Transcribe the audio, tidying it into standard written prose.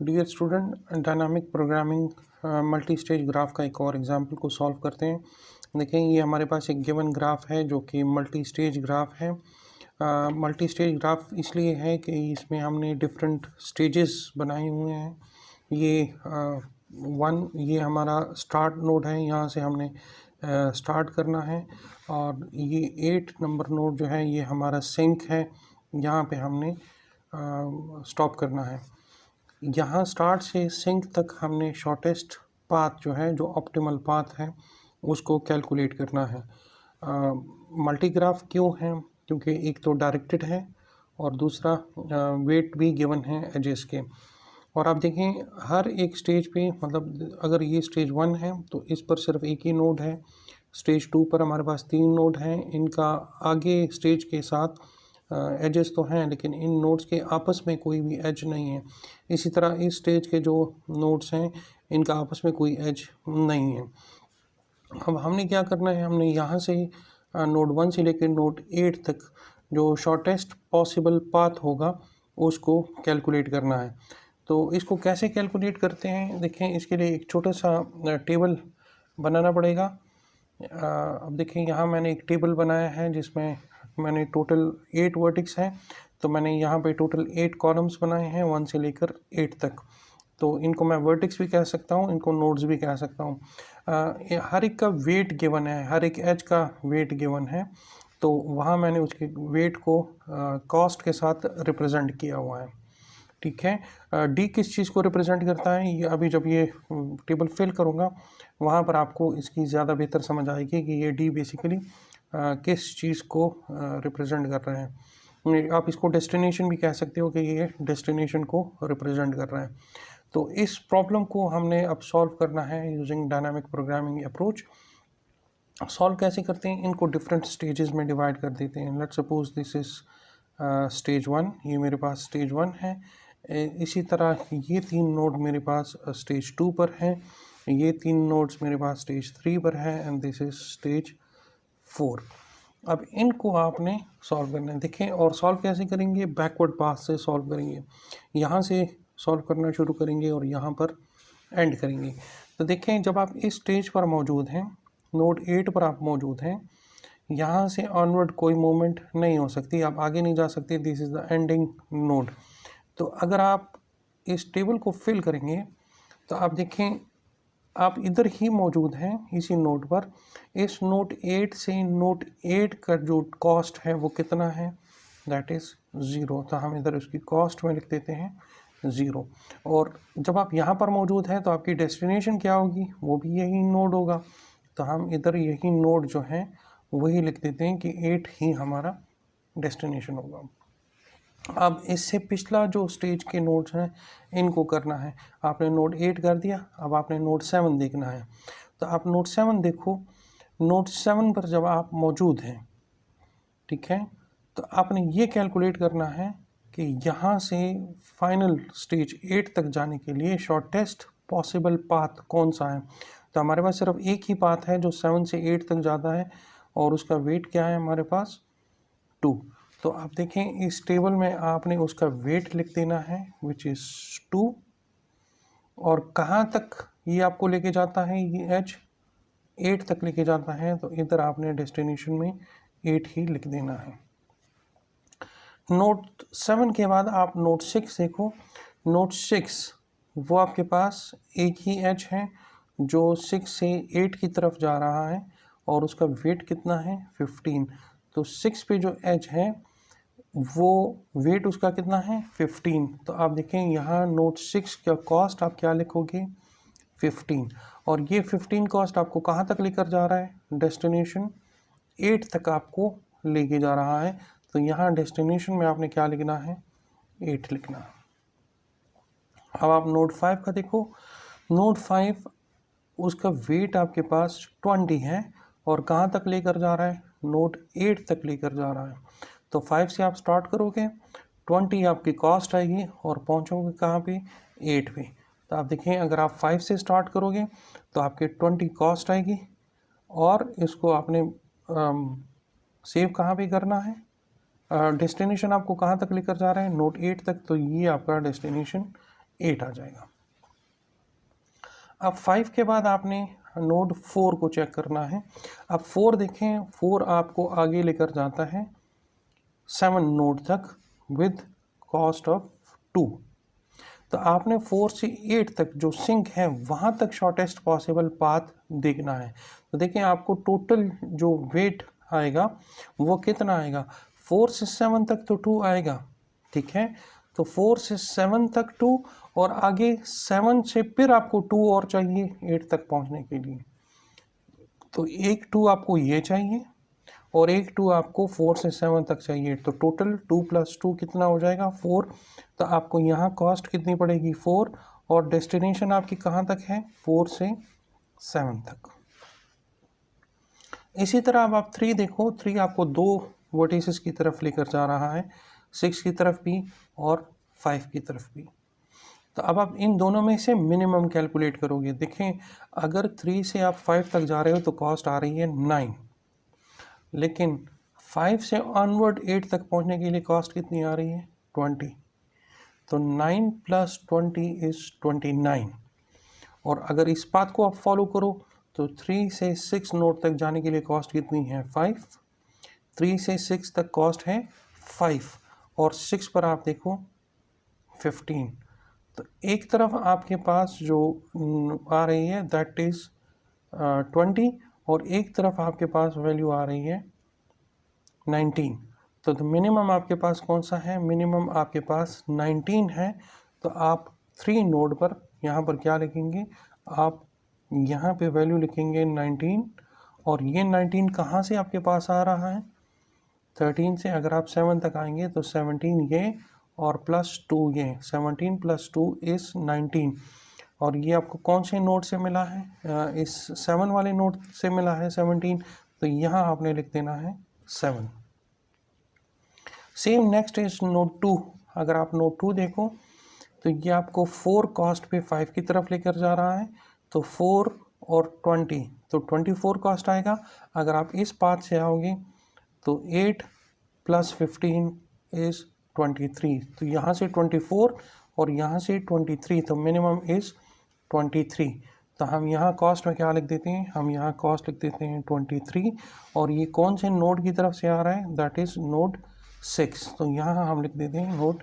Dear student, dynamic programming multi stage graph का एक और एग्जांपल को सॉल्व करते हैं। देखें, ये हमारे पास एक गिवन ग्राफ है जो कि मल्टी स्टेज ग्राफ है। मल्टी स्टेज ग्राफ इसलिए है कि इसमें हमने डिफरेंट स्टेजेस बनाए हुए हैं। ये हमारा स्टार्ट नोड है, यहाँ से हमने स्टार्ट करना है। और ये 8 नंबर नोड जो है ये हमारा सिंक है, यहाँ पे हमने स्टॉप करना है। यहाँ स्टार्ट से सिंक तक हमने शॉर्टेस्ट पाथ जो है, जो ऑप्टिमल पाथ है, उसको कैलकुलेट करना है। मल्टीग्राफ क्यों है? क्योंकि एक तो डायरेक्टेड है और दूसरा वेट भी गिवन है एजेस के। और आप देखें, हर एक स्टेज पे, मतलब अगर ये स्टेज 1 है तो इस पर सिर्फ एक ही नोड है। स्टेज 2 पर हमारे पास 3 नोड हैं। इनका आगे स्टेज के साथ एजेस तो हैं, लेकिन इन नोड्स के आपस में कोई भी एज नहीं है। इसी तरह इस स्टेज के जो नोड्स हैं, इनका आपस में कोई एज नहीं है। अब हमने क्या करना है, हमने यहाँ से नोड 1 से लेकर नोड 8 तक जो शॉर्टेस्ट पॉसिबल पाथ होगा उसको कैलकुलेट करना है। तो इसको कैसे कैलकुलेट करते हैं, देखें, इसके लिए एक छोटा सा टेबल बनाना पड़ेगा। अब देखें, यहाँ मैंने एक टेबल बनाया है जिसमें मैंने टोटल 8 वर्टिक्स हैं। तो मैंने यहाँ पे टोटल 8 कॉलम्स बनाए हैं 1 से लेकर 8 तक। तो इनको मैं वर्टिक्स भी कह सकता हूँ, इनको नोड्स भी कह सकता हूँ। हर एक का वेट गिवन है, हर एक एज का वेट गिवन है। तो वहाँ मैंने उसके वेट को कॉस्ट के साथ रिप्रेजेंट किया हुआ है। ठीक है। डी किस चीज़ को रिप्रेजेंट करता है, ये अभी जब ये टेबल फिल करूँगा वहाँ पर आपको इसकी ज़्यादा बेहतर समझ आएगी कि ये डी बेसिकली किस चीज़ को रिप्रेजेंट कर रहे हैं। आप इसको डेस्टिनेशन भी कह सकते हो कि ये डेस्टिनेशन को रिप्रेजेंट कर रहा है। तो इस प्रॉब्लम को हमने अब सॉल्व करना है using dynamic programming approach. Solve कैसे करते हैं, इनको डिफरेंट स्टेजेस में डिवाइड कर देते हैं। Let's suppose this is stage 1, ये मेरे पास स्टेज 1 है। इसी तरह ये 3 नोड मेरे पास स्टेज 2 पर हैं, ये 3 नोड्स मेरे पास स्टेज 3 पर है, एंड दिस इज स्टेज 4। अब इनको आपने सॉल्व करना है। देखें, और सॉल्व कैसे करेंगे, बैकवर्ड पाथ से सॉल्व करेंगे। यहाँ से सॉल्व करना शुरू करेंगे और यहाँ पर एंड करेंगे। तो देखें, जब आप इस स्टेज पर मौजूद हैं, नोड 8 पर आप मौजूद हैं, यहाँ से ऑनवर्ड कोई मूवमेंट नहीं हो सकती, आप आगे नहीं जा सकते। This is the ending node. तो अगर आप इस टेबल को फिल करेंगे तो आप देखें, आप इधर ही मौजूद हैं इसी नोड पर। इस नोड 8 से नोड 8 का जो कॉस्ट है वो कितना है, दैट इज़ 0। तो हम इधर उसकी कॉस्ट में लिख देते हैं 0। और जब आप यहाँ पर मौजूद हैं तो आपकी डेस्टिनेशन क्या होगी, वो भी यही नोड होगा। तो हम इधर यही नोड जो है वही लिख देते हैं कि 8 ही हमारा डेस्टिनेशन होगा। अब इससे पिछला जो स्टेज के नोड्स हैं इनको करना है। आपने नोड 8 कर दिया, अब आपने नोड 7 देखना है। तो आप नोड 7 देखो। नोड 7 पर जब आप मौजूद हैं, ठीक है, तो आपने ये कैलकुलेट करना है कि यहाँ से फाइनल स्टेज 8 तक जाने के लिए शॉर्टेस्ट पॉसिबल पाथ कौन सा है। तो हमारे पास सिर्फ एक ही पाथ है जो 7 से 8 तक जाता है, और उसका वेट क्या है हमारे पास, 2। तो आप देखें, इस टेबल में आपने उसका वेट लिख देना है विच इज़ 2। और कहाँ तक ये आपको लेके जाता है, ये एज 8 तक लेके जाता है। तो इधर आपने डेस्टिनेशन में 8 ही लिख देना है। नोट 7 के बाद आप नोट 6 देखो। नोट 6 वो आपके पास एक ही एज है जो 6 से 8 की तरफ जा रहा है, और उसका वेट कितना है, 15। तो 6 पे जो एज है वो वेट उसका कितना है, 15। तो आप देखें, यहाँ नोट 6 का कॉस्ट आप क्या लिखोगे, 15। और ये 15 कॉस्ट आपको कहाँ तक लेकर जा रहा है, डेस्टिनेशन 8 तक आपको लेके जा रहा है। तो यहाँ डेस्टिनेशन में आपने क्या लिखना है, 8 लिखना। अब आप नोट 5 का देखो। नोट 5 उसका वेट आपके पास 20 है, और कहाँ तक लेकर जा रहा है, नोट 8 तक लेकर जा रहा है। तो 5 से आप स्टार्ट करोगे, 20 आपकी कॉस्ट आएगी, और पहुँचोगे कहाँ पे, 8 पे। तो आप देखें, अगर आप 5 से स्टार्ट करोगे तो आपके 20 कॉस्ट आएगी, और इसको आपने सेव कहाँ पे करना है, डेस्टिनेशन आपको कहाँ तक लेकर जा रहा है, नोट 8 तक। तो ये आपका डेस्टिनेशन 8 आ जाएगा। अब 5 के बाद आपने नोड 4 को चेक करना है। अब 4 देखें, 4 आपको आगे लेकर जाता है 7 नोड तक विद कॉस्ट ऑफ 2। तो आपने 4 से 8 तक जो सिंक है वहाँ तक शॉर्टेस्ट पॉसिबल पाथ देखना है। तो देखें आपको टोटल जो वेट आएगा वो कितना आएगा, 4 से 7 तक तो 2 आएगा, ठीक है। तो 4 से 7 तक 2 और आगे 7 से फिर आपको 2 और चाहिए 8 तक पहुंचने के लिए। तो एक 2 आपको ये चाहिए और एक 2 आपको 4 से 7 तक चाहिए। तो टोटल 2 + 2 कितना हो जाएगा, 4। तो आपको यहाँ कॉस्ट कितनी पड़ेगी, 4, और डेस्टिनेशन आपकी कहाँ तक है, 4 से 7 तक। इसी तरह अब आप 3 देखो, 3 आपको 2 वर्टिसेस की तरफ लेकर जा रहा है, 6 की तरफ भी और 5 की तरफ भी। तो अब आप इन दोनों में से मिनिमम कैलकुलेट करोगे। देखें अगर 3 से आप 5 तक जा रहे हो तो कॉस्ट आ रही है 9, लेकिन 5 से ऑनवर्ड 8 तक पहुंचने के लिए कॉस्ट कितनी आ रही है, 20। तो 9 + 20 इज़ 29। और अगर इस बात को आप फॉलो करो तो 3 से 6 नोड तक जाने के लिए कॉस्ट कितनी है, 5। 3 से 6 तक कॉस्ट है 5 और 6 पर आप देखो 15। तो एक तरफ आपके पास जो आ रही है दैट इज़ 20 और एक तरफ आपके पास वैल्यू आ रही है 19। तो मिनिमम आपके पास कौन सा है, मिनिमम आपके पास 19 है। तो आप 3 नोड पर यहाँ पर क्या लिखेंगे, आप यहाँ पे वैल्यू लिखेंगे 19 और ये 19 कहाँ से आपके पास आ रहा है, 13 से। अगर आप 7 तक आएंगे तो 17 ये और +2 ये, 17 + 2 इज़ 19। और ये आपको कौन से नोड से मिला है, इस 7 वाले नोड से मिला है 17। तो यहाँ आपने लिख देना है 7। Same next is node 2। अगर आप नोड 2 देखो तो ये आपको 4 कॉस्ट पे 5 की तरफ लेकर जा रहा है। तो 4 और 20 तो 24 कॉस्ट आएगा। अगर आप इस पाथ से आओगे तो 8 + 15 इज़ 23। तो यहाँ से 24 और यहाँ से 23, तो मिनिमम इज़ 23। तो हम यहाँ कॉस्ट में क्या लिख देते हैं, हम यहाँ कॉस्ट लिख देते हैं 23। और ये कौन से नोड की तरफ से आ रहा है, दैट इज़ नोड 6। तो यहाँ हम लिख देते हैं नोड